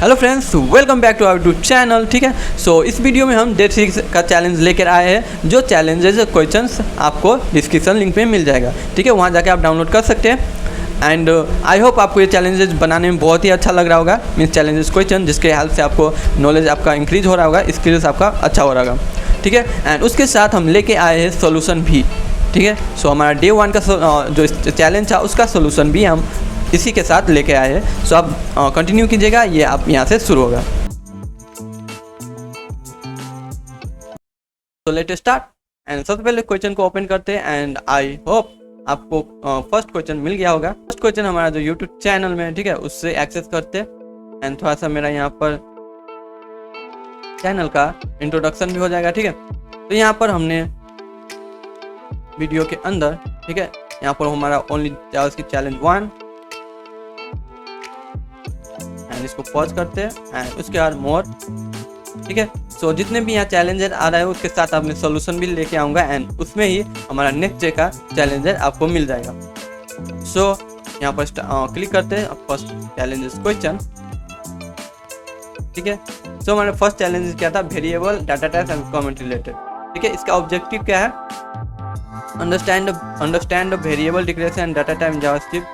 Hello friends, welcome back to our YouTube channel. ठीक है, सो इस वीडियो में हम डे 6 का चैलेंज लेकर आए हैं, जो चैलेंजेस क्वेश्चंस आपको डिस्क्रिप्शन लिंक में मिल जाएगा। ठीक है, वहाँ जाके आप डाउनलोड कर सकते हैं। एंड आई होप आपको ये चैलेंजेस बनाने में बहुत ही अच्छा लग रहा होगा। मीन्स चैलेंजेस क्वेश्चन जिसके हेल्प से आपको नॉलेज आपका इंक्रीज हो रहा होगा, स्किल्स आपका अच्छा हो रहा होगा। ठीक है, एंड उसके साथ हम लेके आए हैं सोल्यूशन भी। ठीक है, सो हमारा डे 1 का जो चैलेंज था उसका सोल्यूशन भी हम इसी के साथ लेके आए हैं। सो आप कंटिन्यू कीजिएगा, ये आप यहाँ से शुरू होगा। तो लेट स्टार्ट। एंड सबसे पहले क्वेश्चन को ओपन करते हैं एंड आई होप आपको फर्स्ट क्वेश्चन मिल गया होगा। फर्स्ट क्वेश्चन हमारा जो यूट्यूब चैनल में, ठीक है, उससे एक्सेस करते हैं। एंड थोड़ा सा मेरा यहाँ पर चैनल का इंट्रोडक्शन भी हो जाएगा। ठीक है, तो यहाँ पर हमने वीडियो के अंदर, ठीक है, यहाँ पर हमारा ओनली जावास्क्रिप्ट चैलेंज 1 एंड इसको पॉज करते हैं एंड उसके बाद मोर। ठीक है, सो जितने भी यहाँ चैलेंजर आ रहा है उसके साथ आपने सोल्यूशन भी लेके आऊँगा एंड उसमें ही हमारा नेक्स्ट डे का चैलेंजर आपको मिल जाएगा। सो यहाँ पर क्लिक करते हैं फर्स्ट चैलेंजेस क्वेश्चन। ठीक है, सो हमारा फर्स्ट चैलेंज क्या था? Variable, data type and comment related. ठीक है, इसका ऑब्जेक्टिव क्या है? understand the variable declaration and data type in JavaScript.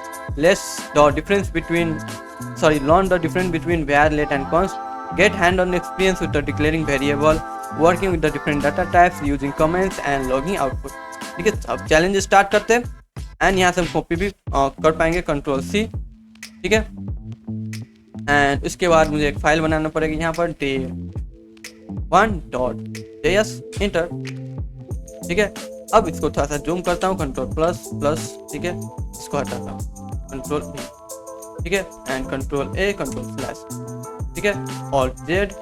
Learn the difference between var, let and const. Get hand-on experience with the declaring variable, working with the different data types, using comments and logging output. ठीक है, अब challenge start करते हैं and यहाँ से हम copy भी कर पाएंगे, Ctrl+C। ठीक है, एंड उसके बाद मुझे एक फाइल बनाना पड़ेगी यहाँ पर day1.js इंटर। ठीक है, अब इसको थोड़ा सा जूम करता हूँ, Ctrl++। ठीक है, इसको हटाता हूँ, Ctrl+V। ठीक है, एंड Ctrl+A, Ctrl/। ठीक है, Alt+Z।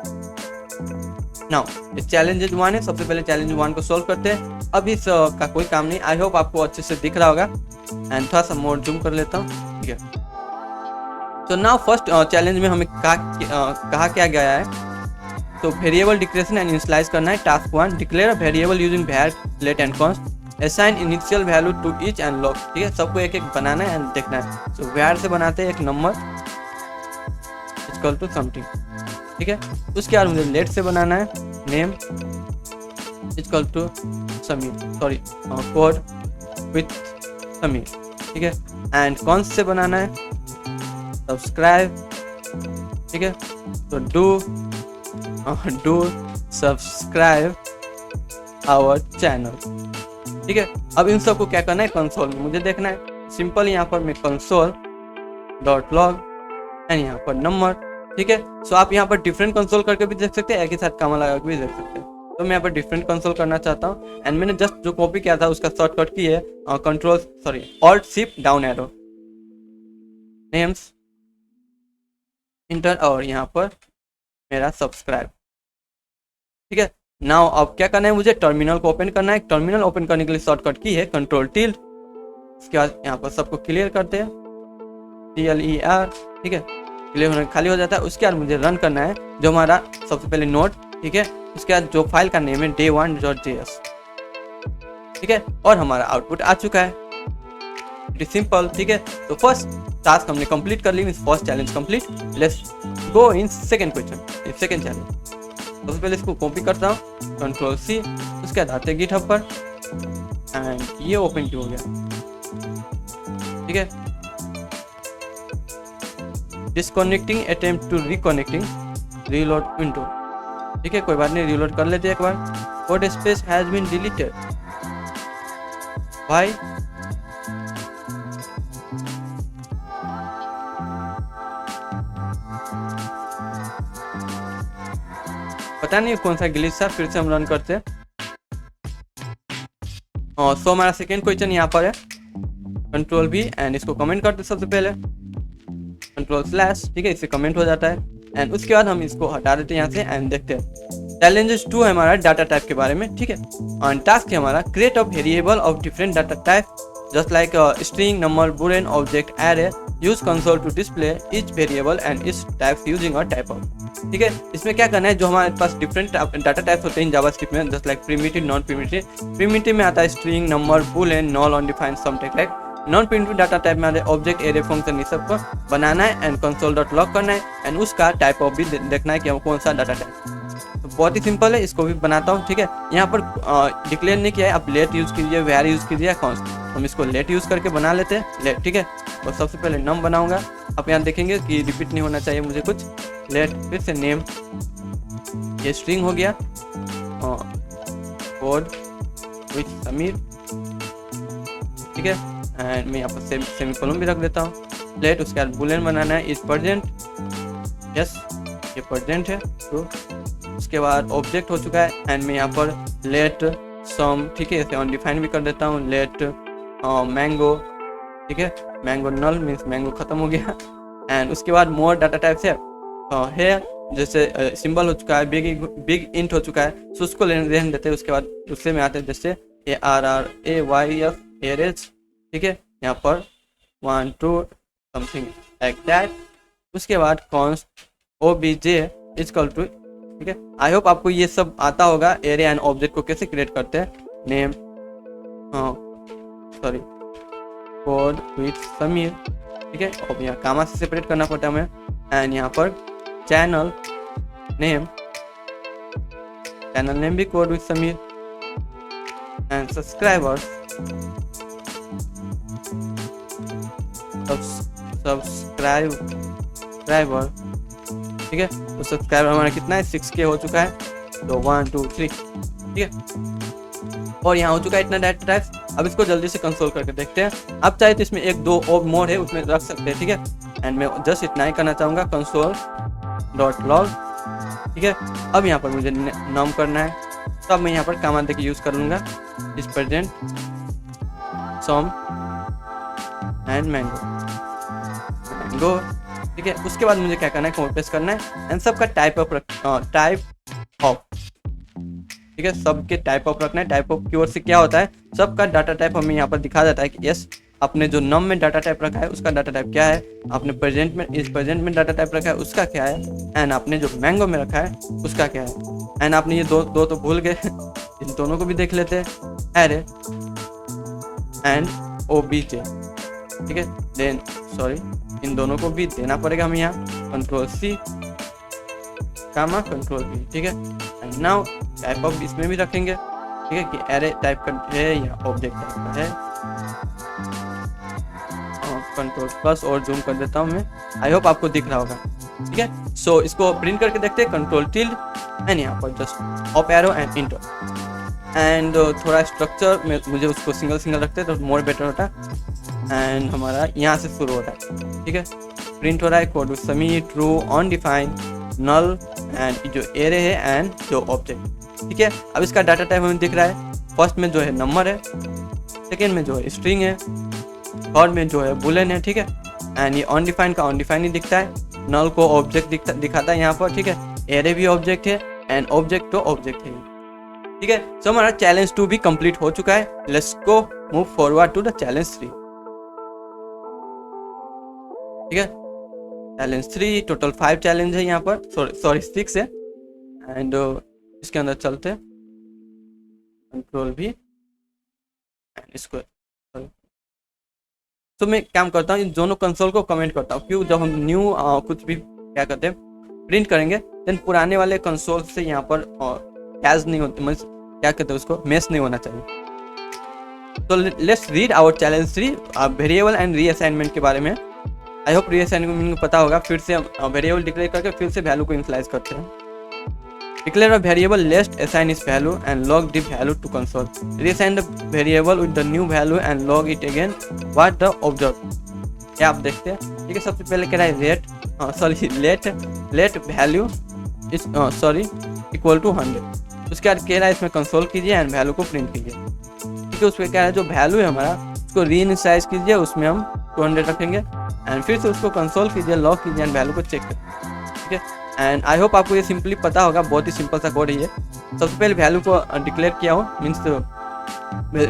नाउ इस चैलेंज 1 है, सबसे पहले चैलेंज 1 को सोल्व करते हैं। अब इस का कोई काम नहीं, आई होप आपको अच्छे से दिख रहा होगा। एंड थोड़ा सा मोर जूम कर लेता हूँ। ठीक है, तो नाउ फर्स्ट चैलेंज में हमें कहा क्या गया है? तो वेरिएबल डिक्लेरेशन एंड इनिशियलाइज करना है। Task 1, declare a variable using var, let and const, assign initial value to each and log। ठीक है, सबको एक एक बनाना है एंड देखना है। तो var से बनाते हैं एक नंबर इक्वल टू समथिंग। ठीक है, उसके बाद मुझे let से बनाना है name equal to Sameer, sorry code with Sameer. ठीक है, एंड const से बनाना है सब्सक्राइब। ठीक है, तो डू सब्सक्राइब आवर चैनल। ठीक है, अब इन सबको क्या करना है? कंसोल में मुझे देखना है। सिंपल यहाँ पर मैं console.log एंड यहाँ पर नंबर। ठीक है, सो आप यहाँ पर डिफरेंट कंसोल करके भी देख सकते हैं, एक ही साथ कामा लगा के भी देख सकते हैं। तो मैं यहाँ पर डिफरेंट कंसोल करना चाहता हूँ एंड मैंने जस्ट जो कॉपी किया था उसका शॉर्टकट की है Alt+Shift down arrow, names inter और यहाँ पर मेरा सब्सक्राइब। ठीक है, नाउ अब क्या करना है? मुझे टर्मिनल को ओपन करना है। टर्मिनल ओपन करने के लिए शॉर्टकट की है Ctrl+T। इसके बाद यहाँ पर सबको क्लियर करते हैं, TLER। ठीक है, क्लियर होने खाली हो जाता है। उसके बाद मुझे रन करना है जो हमारा सबसे पहले नोट। ठीक है, उसके बाद जो फाइल का नेम है day1.js। ठीक है, और हमारा आउटपुट आ चुका है। It is simple. ठीक है, तो फर्स्ट टास्क हमने कंप्लीट कर ली, means first challenge complete. Let's go in second question, second challenge. सबसे पहले इसको कॉपी करता हूँ, Ctrl+C। उसके बाद आते हैं गिटहब पर एंड ये ओपन क्यों हो गया? ठीक है, disconnecting attempt to reconnecting reload window. ठीक है, कोई बात नहीं, रीलोड कर लेते हैं एक बार। Code space has been deleted भाई। पता नहीं कौन सा ग्लिच था, फिर से हम रन करते हैं। सो हमारा सेकेंड क्वेश्चन यहाँ पर है, Ctrl+V एंड इसको कमेंट करते हैं सबसे पहले, Ctrl/। ठीक है, इससे कमेंट हो जाता है एंड उसके बाद हम इसको हटा देते हैं यहाँ से एंड देखते हैं। चैलेंजेस 2 है हमारा डाटा टाइप के बारे में। ठीक है, एंड टास्क है हमारा create a variable of different data type just like string, number, boolean, object, array. Use console to display each variable and its types using a type of. ठीक है, इसमें क्या करना है? जो हमारे पास डिफरेंट डाटा टाइप्स होते हैं जावास्क्रिप्ट में, just like primitive, non primitive. Primitive में आता है स्ट्रिंग, नंबर, बूलियन, नल, अनडिफाइंड, सम, लाइक नॉन प्रिंटिव डाटा टाइप में ऑब्जेक्ट, एरे, फंक्शन, ये सब को बनाना है एंड कंसोल डॉट लॉग करना है एंड उसका टाइप ऑफ भी देखना है कि कौन सा डाटा टाइप। तो बहुत ही सिंपल है, इसको भी बनाता हूँ। ठीक है, यहाँ पर डिक्लेयर नहीं किया है, आप लेट यूज़ कीजिए, वेर यूज़ कीजिए, कौन हम इसको लेट यूज़ करके बना लेते हैं लेट। ठीक है, और सबसे पहले नम बनाऊंगा। आप यहाँ देखेंगे कि रिपीट नहीं होना चाहिए मुझे कुछ। लेट, फिर से नेम, ये स्ट्रिंग हो गया, कोड विथ समीर। ठीक है, एंड मैं यहाँ पर सेमीकोलन भी रख देता हूँ। लेट, उसके बाद बुलियन बनाना है, इज प्रेजेंट, यस ये प्रेजेंट है, तो उसके बाद ऑब्जेक्ट हो चुका है एंड मैं यहाँ पर लेट सम, ठीक है, इसे अनडिफाइंड भी कर देता हूँ। लेट मैंगो, ठीक है, मैंगो नल मीन्स मैंगो खत्म हो गया। एंड उसके बाद मोर डाटा टाइप से है, जैसे सिंबल हो चुका है, बिग इंट हो चुका है, सो उसको रहने देते हैं। उसके बाद दूसरे में आते हैं जैसे ARRAYF एरेज। ठीक है, यहाँ पर 1 2 समथिंग लाइक दैट। उसके बाद कॉन्स्ट OBJ इजकल टू, ठीक है, आई होप आपको ये सब आता होगा, एरे एंड ऑब्जेक्ट को कैसे क्रिएट करते हैं। Name, sorry, code with Sameer. ठीक है, और यहाँ कामा से सेपरेट करना पड़ता है हमें। एंड यहाँ पर चैनल नेम भी code with Sameer and subscriber ठीक है, तो सब्सक्राइबर हमारा कितना है, 6K हो चुका है, तो 1 2 3। ठीक है, और यहाँ हो चुका है इतना डाटा टाइप्स। अब इसको जल्दी से कंसोल करके देखते हैं। आप चाहे तो इसमें 1 2 और मोड है उसमें रख सकते हैं। ठीक है, एंड मैं जस्ट इतना ही करना चाहूँगा, कंसोल डॉट लॉग। ठीक है, अब यहाँ पर मुझे नाम करना है, तब मैं यहाँ पर कमांड देके यूज़ कर लूँगा, इस प्रेजेंट सम एंड मैंगो। ठीक है, उसके बाद मुझे क्या करना है, कॉपी करना है एंड सबका टाइप ऑफ ठीक है, सबके टाइप ऑफ रखना है। टाइप ऑफ कीवर्ड से क्या होता है, सबका डाटा टाइप हमें यहाँ पर दिखा जाता है कि यस आपने जो नम में डाटा टाइप रखा है उसका डाटा टाइप क्या है, आपने प्रेजेंट में डाटा टाइप रखा है उसका क्या है, एंड आपने जो मैंगो में रखा है उसका क्या है। एंड आपने ये दो तो भूल गए इन दोनों को भी देख लेते हैं, एरे एंड OBJ। ठीक है, देन सॉरी इन दोनों को भी देना पड़ेगा हमें यहाँ, Ctrl+C कामा Ctrl+V। ठीक है, एंड नाउ टाइप ऑफ इसमें भी रखेंगे। ठीक है, कि एरे टाइप का है या ऑब्जेक्ट टाइप का है। Ctrl+ और जूम कर देता हूँ मैं, आई होप आपको दिख रहा होगा। ठीक है, सो इसको प्रिंट करके देखते हैं, Ctrl+ एंड यहाँ पर just up arrow and inter. And थोड़ा स्ट्रक्चर में मुझे उसको सिंगल रखते हैं तो मोर बेटर होता है। एंड हमारा यहाँ से शुरू होता है। ठीक है, प्रिंट हो रहा है कोड समी ट्रू अनडिफाइंड नल एंड जो एरे है एंड जो ऑब्जेक्ट। ठीक है, अब इसका डाटा टाइप हमें दिख रहा है, फर्स्ट में जो है नंबर है, सेकेंड में जो है स्ट्रिंग है, थर्ड में जो है बुलियन है। ठीक है, एंड ये अनडिफाइंड का अनडिफाइंड ही दिखता है, नल को ऑब्जेक्ट दिखाता है यहाँ पर। ठीक है, एरे भी ऑब्जेक्ट है एंड ऑब्जेक्ट तो ऑब्जेक्ट है। ठीक है, सो हमारा चैलेंज 2 भी कंप्लीट हो चुका है। Let's go move forward to the challenge 3। ठीक है, चैलेंज 3 टोटल 5 चैलेंज है यहाँ पर, सॉरी 6 है। एंड इसके अंदर चलते हैं, Ctrl+V एंड इसको तो मैं काम करता हूँ, इन दोनों कंसोल को कमेंट करता हूँ। क्यों, जब हम न्यू कुछ भी क्या कहते हैं प्रिंट करेंगे देन पुराने वाले कंसोल से यहाँ पर कैश नहीं होते, मतलब क्या कहते हैं उसको, मेस नहीं होना चाहिए। तो let's read our challenge 3 variable and reassignment के बारे में। आई होप रीअसाइनमेंट को पता होगा। फिर से हम वेरिएबल डिक्लेयर करके फिर से वैल्यू को इनिशियलाइज करते हैं। Declare a variable lest assign its value and log the value to console. Reassign the variable with the new value and log it again what the observed. क्या आप देखते हैं। ठीक है, सबसे पहले कह रहा है let value is equal to 100। उसके बाद कह रहा है इसमें कंसोल कीजिए एंड वैल्यू को प्रिंट कीजिए। ठीक है, उसमें क्या है जो वैल्यू है हमारा उसको रीइनिशियलाइज कीजिए, उसमें हम 200 रखेंगे एंड फिर से उसको कंसोल कीजिए, लॉग कीजिए एंड वैल्यू को चेक करिए। ठीक है, एंड आई होप आपको ये सिंपली पता होगा, बहुत ही सिंपल सा कोड है ये। सबसे पहले वैल्यू को डिक्लेयर किया हो, मीन्स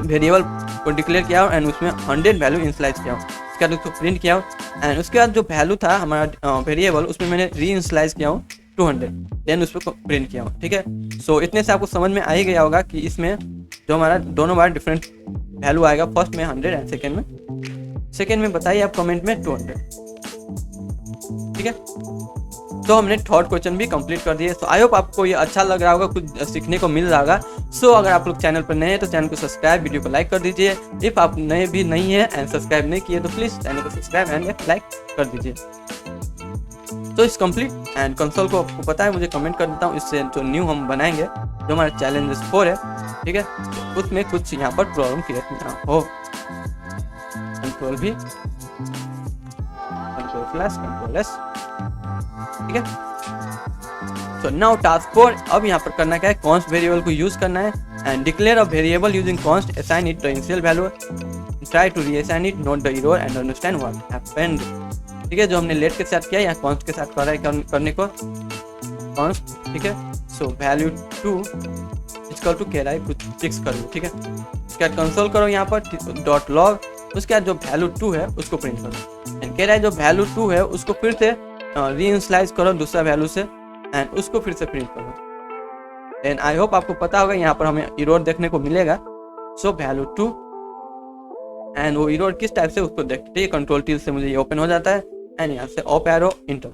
वेरिएबल को डिक्लेयर किया हो एंड उसमें 100 वैल्यू इनिशियलाइज किया हो। उसके बाद उसको प्रिंट किया हो एंड उसके बाद जो वैल्यू था हमारा वेरिएबल उसमें मैंने री इनिशियलाइज किया हो 200, देन उस पर प्रिंट किया हो। ठीक है, सो इतने से आपको समझ में आ ही गया होगा कि इसमें जो हमारा दोनों बार डिफरेंट वैल्यू आएगा, फर्स्ट में 100 एंड सेकेंड में सेकेंड में बताइए आप कमेंट में 200। ठीक है, तो हमने थर्ड क्वेश्चन भी कंप्लीट कर दिए। सो आई होप आपको ये अच्छा लग रहा होगा, कुछ सीखने को मिल रहा होगा। सो अगर आप लोग चैनल पर नए हैं तो चैनल को सब्सक्राइब, वीडियो को लाइक कर दीजिए। इफ आप नए भी नहीं है एंड सब्सक्राइब नहीं किए तो प्लीज चैनल को सब्सक्राइब एंड लाइक कर दीजिए। तो इस कंप्लीट एंड कंसोल को आपको पता है, मुझे कमेंट कर देता हूँ। इससे जो न्यू हम बनाएंगे, जो हमारा चैलेंजेस 4 है, ठीक है, तो उसमें कुछ यहाँ पर प्रॉब्लम क्रिएट ना हो। कंट्रोल भी, कंट्रोल प्लस, कंट्रोल एस, ठीक है। सो नाउ टास्क 4, अब यहाँ पर करना क्या है, कॉन्स्ट वेरिएबल को यूज करना है and declare a variable using const, assign it the initial value, try to reassign it, note the error and understand what happened. ठीक है, जो हमने लेट के साथ किया यहाँ कॉन्स्ट के साथ कर रहा है करने को कॉन्स्ट, ठीक है। सो वैल्यू 2 इक्वल टू कह रहा है कुछ फिक्स कर लो, ठीक है। उसके बाद कंसोल करो यहाँ पर डॉट लॉग, उसके बाद जो वैल्यू 2 है उसको प्रिंट करो एंड कह रहा है जो वैल्यू 2 है उसको फिर से रीइनिशियलाइज करो दूसरा वैल्यू से एंड उसको फिर से प्रिंट करो। एंड आई होप आपको पता होगा यहाँ पर हमें एरर देखने को मिलेगा। सो वैल्यू 2 एंड वो एरर किस टाइप से उसको देखते हैं, कंट्रोल टिल से मुझे ये ओपन हो जाता है एंड यहाँ से अप एरो इंटर,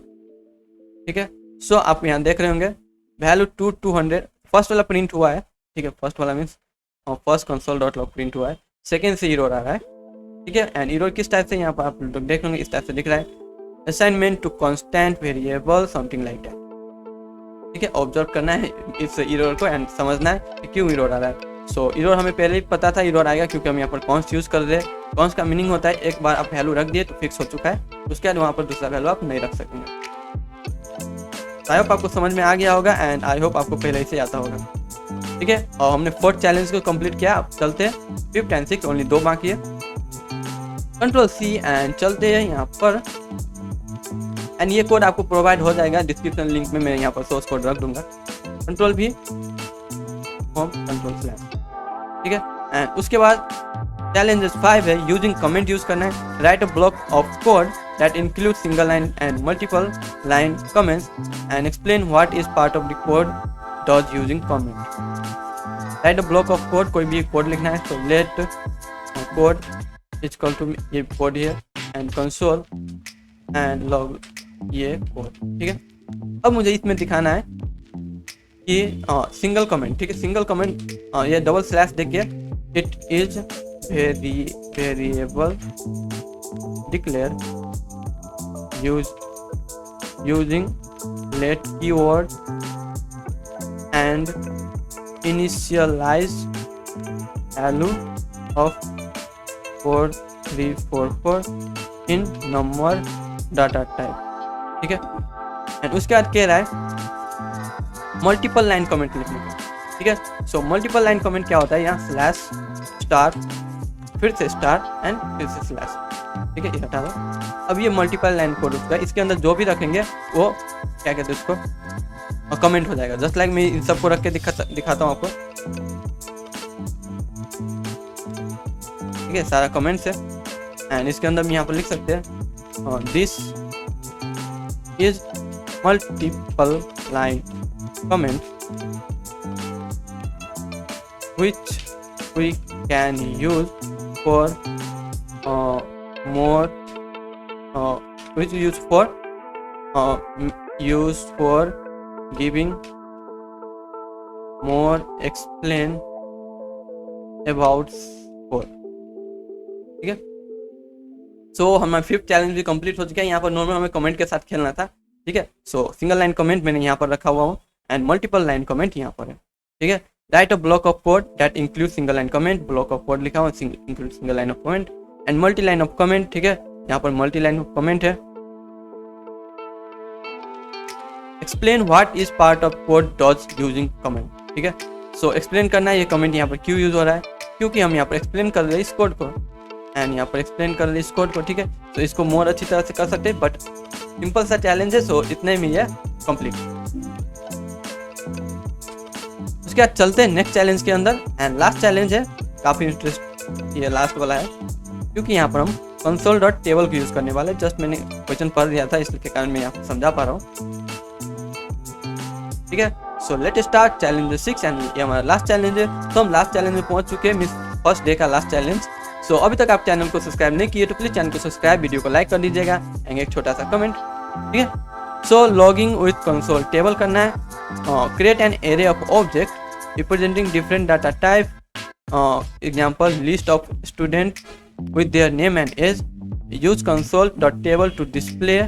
ठीक है। सो आप यहाँ देख रहे होंगे वैल्यू 2 200 फर्स्ट वाला प्रिंट हुआ है, ठीक है। फर्स्ट वाला means first console dot log print हुआ है, सेकेंड से एरर आ रहा है, ठीक है। एंड एरर किस टाइप से यहाँ पर आप लोग देख लेंगे, इस टाइप से दिख रहा है, assignment to constant variable something like that, ठीक है। ऑब्जर्व करना है इस एरर को एंड समझना है कि क्यों एरर आ रहा है। सो एरर हमें पहले ही पता था एरर आएगा क्योंकि हम यहाँ पर कॉन्स्ट यूज कर रहे हैं। कॉन्स्ट का मीनिंग होता है एक बार आप वैल्यू रख दिए तो फिक्स हो चुका है, उसके बाद वहाँ पर दूसरा वैल्यू आप नहीं रख सकेंगे। आई होप आपको समझ में आ गया होगा एंड आई होप आपको पहले से आता होगा, ठीक है। और हमने 4th चैलेंज को कंप्लीट किया। अब चलते हैं 5th एंड 6th, ओनली 2 बाकी है। कंट्रोल सी एंड चलते हैं यहाँ पर एंड ये कोड आपको प्रोवाइड हो जाएगा डिस्क्रिप्शन लिंक में, मैं यहाँ पर सोर्स कोड रख दूंगा। कंट्रोल भी होम कंट्रोल स्लैश, ठीक है। एंड उसके बाद चैलेंजेस 5 है, यूजिंग कमेंट यूज करना है। Write a block of code that include single line and multiple line comments and explain what is part of the code does using comment. Write a block of code, कोई भी code लिखना है। तो let code equal to ये code है and console and log ये code, ठीक है। अब मुझे इसमें दिखाना है कि सिंगल कमेंट, ठीक है। सिंगल कमेंट ये डबल स्लैश देखिए, it is variable declare using let keyword and initialise value of 4344 in number data type, ठीक है। एंड उसके बाद कह रहा है मल्टीपल लाइन कमेंट लिखने का, ठीक है। सो मल्टीपल लाइन कमेंट क्या होता है, यहाँ स्लैश स्टार फिर से स्टार एंड फिर से स्लैश, ठीक है। ये हटा दो। अब ये मल्टीपल लाइन कोड उसका, इसके अंदर जो भी रखेंगे वो क्या कहते हैं उसको कमेंट हो जाएगा। जस्ट लाइक मैं इन सबको रख के दिखाता हूँ आपको, ठीक है। सारा कमेंट्स है एंड इसके अंदर हम यहाँ पर लिख सकते हैं this is multiple line comment which we can use for more which use for giving more explain about for, ठीक है। सो हमारा 5th चैलेंज भी कंप्लीट हो चुका है। यहाँ पर नॉर्मल हमें कमेंट के साथ खेलना था, ठीक है। सो सिंगल लाइन कमेंट मैंने यहाँ पर रखा हुआ हूँ एंड मल्टीपल लाइन कमेंट यहाँ पर है, ठीक है। Write a block of code that include single line comment, block of code लिखा हुआ include single line of comment and multi line of comment, ठीक है। यहाँ पर मल्टी लाइन ऑफ कमेंट है। Explain what is part of code does using comment, ठीक है। So explain करना है ये कमेंट यहाँ पर क्यों यूज हो रहा है, क्योंकि हम यहाँ पर एक्सप्लेन कर रहे हैं इस कोड को एंड यहाँ पर एक्सप्लेन कर रहे हैं इस कोड को, ठीक है। तो इसको मोर अच्छी तरह से कर सकते हैं बट सिंपल सा चैलेंज है। सो इतने में ये कंप्लीट। उसके बाद चलते हैं नेक्स्ट चैलेंज के अंदर एंड लास्ट चैलेंज है, काफी इंटरेस्ट ये लास्ट वाला है क्योंकि यहाँ पर हम कंसोल डॉट टेबल को यूज करने वाले। जस्ट मैंने क्वेश्चन पढ़ दिया था इसके कारण मैं यहाँ पर समझा पा रहा हूँ, ठीक है। So let start challenge 6 and ये हमारा लास्ट चैलेंज है। तो हम लास्ट चैलेंज में पहुंच चुके हैं, मींस फर्स्ट डे का लास्ट चैलेंज। सो अभी तक आप चैनल को सब्सक्राइब नहीं किए तो प्लीज चैनल को सब्सक्राइब, वीडियो को लाइक कर दीजिएगा एंड एक छोटा सा कमेंट, ठीक है। सो लॉगिंग विथ कंसोल टेबल करना है, create an array of object representing different data type, example list of student with their name and age, use console.table to display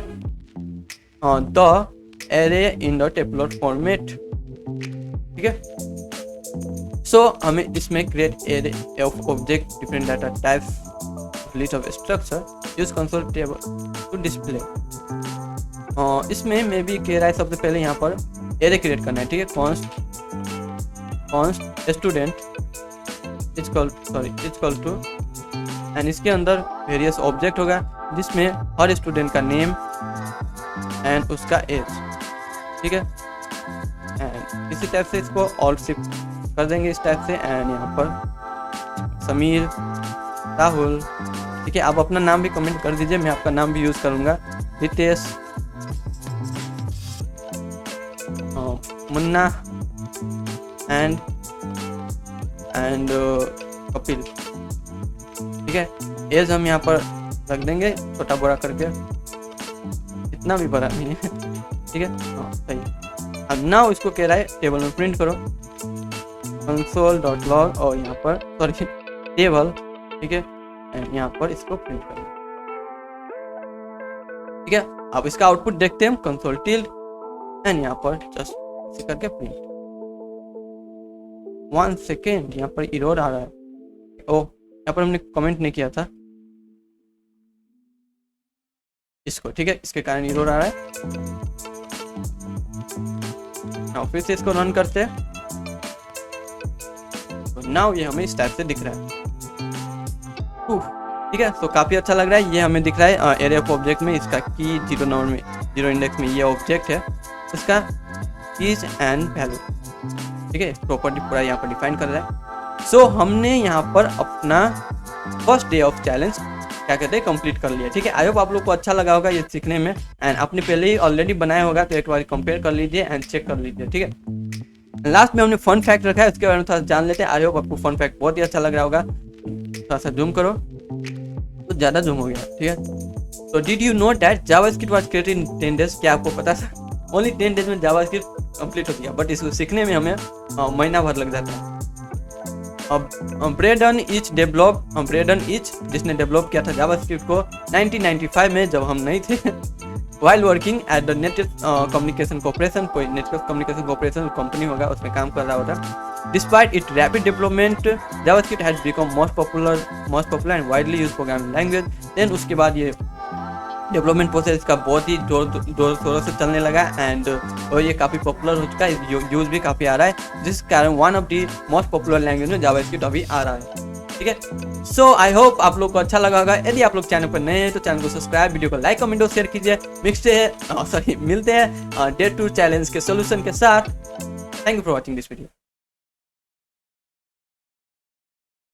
the array in the tabular format, ठीक है। So हमें इसमें create array of object different data types list of structure use console table to display. इसमें मैं भी कह रहा है सबसे पहले यहाँ पर एरे क्रिएट करना है, ठीक है। Const student equal to and इसके अंदर वेरियस ऑब्जेक्ट होगा जिसमें हर स्टूडेंट का नेम एंड उसका एज, ठीक है। एंड इसी टाइप से इसको ऑल शिफ्ट कर देंगे इस टाइप से, एंड यहाँ पर समीर, राहुल, ठीक है। आप अपना नाम भी कमेंट कर दीजिए, मैं आपका नाम भी यूज़ करूँगा, रितेश, मुन्ना एंड कपिल, ठीक है। एज हम यहाँ पर रख देंगे छोटा बड़ा करके, इतना भी बड़ा नहीं है, ठीक है। हाँ सही है। अब नाउ इसको कह रहा है टेबल में प्रिंट करो console.log और यहाँ पर सॉरी टेबल, ठीक है, एंड यहाँ पर इसको प्रिंट करो, ठीक है। अब इसका आउटपुट देखते हैं, कंसोल टिल्ड एंड यहाँ पर जस्ट इसे करके प्रिंट। 1 सेकेंड, यहाँ पर एरर आ रहा है, ओह यहाँ पर हमने कमेंट नहीं किया था इसको, ठीक है, इसके कारण एरर आ रहा है। नाउ फिर से इसको रन करते हैं, तो नाउ ये हमें इस टाइप से दिख रहा है, ठीक है। तो काफी अच्छा लग रहा है, ये हमें दिख रहा है एरे ऑफ ऑब्जेक्ट में इसका की 0 नंबर में 0 इंडेक्स में ये ऑब्जेक्ट है, उसका कीज एंड वैल्यू, ठीक है, प्रॉपर्टी पूरा यहाँ पर डिफाइन कर रहा है। सो हमने यहाँ पर अपना फर्स्ट डे ऑफ चैलेंज क्या कहते हैं कंप्लीट कर लिया, ठीक है। आई होप आप लोग को अच्छा लगा होगा ये सीखने में, एंड आपने पहले ही ऑलरेडी बनाया होगा तो एक बार कंपेयर कर लीजिए एंड चेक कर लीजिए, ठीक है। लास्ट में हमने फन फैक्ट रखा है, उसके बारे में थोड़ा जान लेते हैं। आई होप आपको फन फैक्ट बहुत ही अच्छा लग रहा होगा। थोड़ा सा जूम करो, तो ज़्यादा जूम हो गया, ठीक है। तो did you know that JavaScript was created in 10 days? क्या आपको पता था? ओनली 10 days में जावास्क्रिप्ट कंप्लीट हो गया, बट इसको सीखने में हमें महीना भर लग जाता है। ब्रेडन इच जिसने डेवलप किया था जावास्क्रिप्ट को 1995 में, जब हम नहीं थे, while working at the Network Communication Corporation, कोई नेटवर्क कम्युनिकेशन कॉर्पोरेशन कंपनी होगा, उसमें काम कर रहा होता। Despite its rapid development, JavaScript has become most popular and widely used programming language. Then उसके बाद ये डेवलपमेंट प्रोसेस का बहुत ही जोर शोरों से चलने लगा, एंड और ये काफ़ी पॉपुलर हो चुका है, यूज भी काफ़ी आ रहा है, जिस कारण one of the most popular language में जावास्क्रिप्ट अभी आ रहा है, ठीक है। सो आई होप आप लोग को अच्छा लगा होगा। यदि आप लोग चैनल पर नए हैं तो चैनल को सब्सक्राइब, वीडियो को लाइक, कमेंट और शेयर कीजिए। मिलते हैं डे 2 चैलेंज के सोल्यूशन के साथ। Thank you for watching this video.